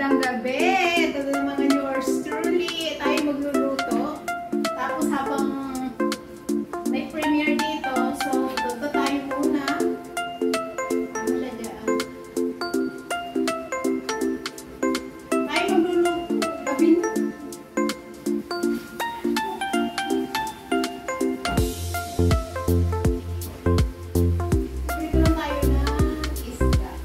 Magandang gabi! Ito na naman yours truly. Tayo magluluto. Tapos habang may premiere dito, so luto tayo muna. Ano siya dyan? Tayo magluluto. Gabi na. Dito lang tayo ng isda.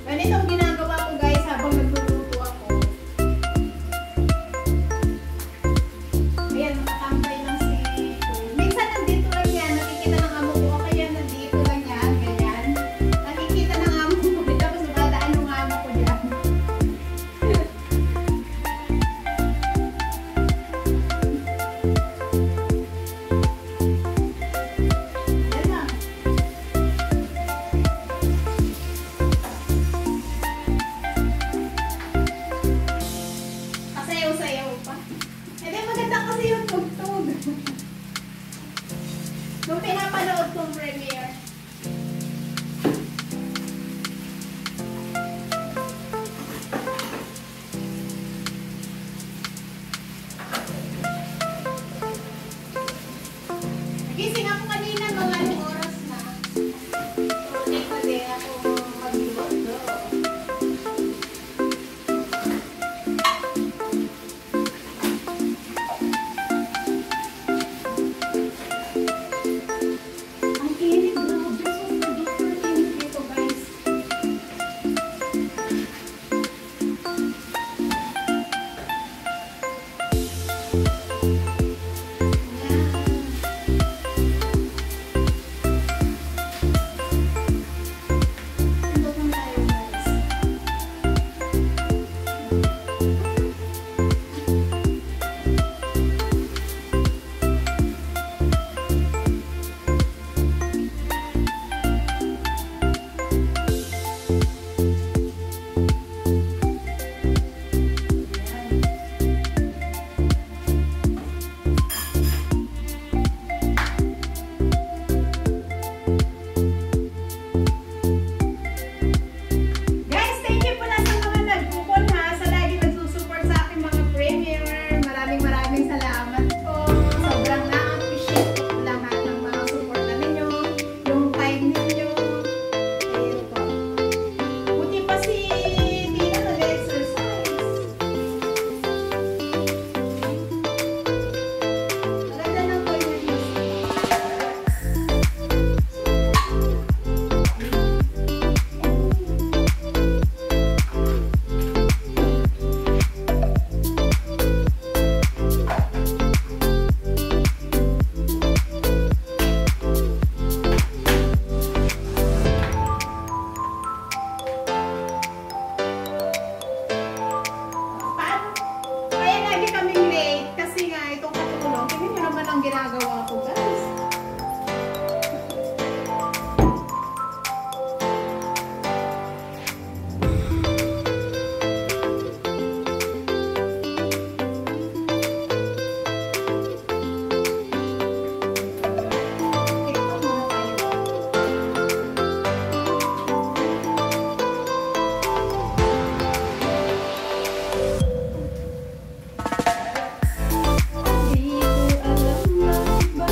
Ganito ang ginagawa ko guys habang nagluluto ako. Ayan, nakatambay lang si Kuya. Minsan nandito lang yan, nakikita ng amo ko. Kaya nandito lang yan, ganyan. Nakikita ng amo ko, tapos nadadaan yung amo ko dyan. Yan lang. Kasayaw-sayaw pa. Eh di maganda kasi yung tugtog. Nung pinapanood kong premiere. Nagising ako kanina mga anong oras na. So, late na din ako mag-luto. Ang init, grabe. Super init dito, guys. Ito lang tayo, guys. Guys, thank you pala sa mga nagkukon ha, sa lagi nagsusupport sa aking mga premiere. Maraming salamat po. Sobrang na-appreciate ko lahat ng mga support na ninyo, yung time ninyo. Ayun po. Buti pa si Tina nag-exercise. Maganda ng boy na yun. Paano? Kaya lagi kaming late kasi nga itong katulong. Tingnan nyo naman ang ginagawa ko, guys. TikTok muna tayo. Di ko alam lang ba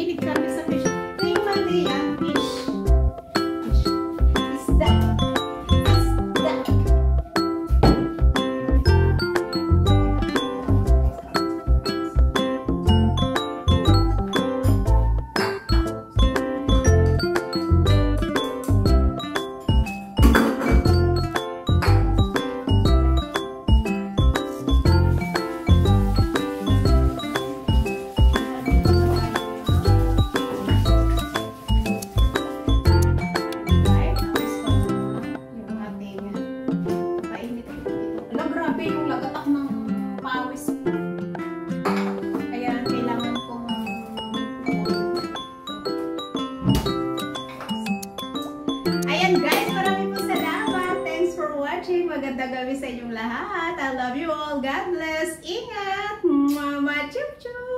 mahilig kami sa fish. Tuwing Monday yan, fish. Isda. Isda. Ayan guys, maraming po salamat. Thanks for watching. Magandang gabi sa inyong lahat. I love you all. God bless. Ingat. Mama chup chup.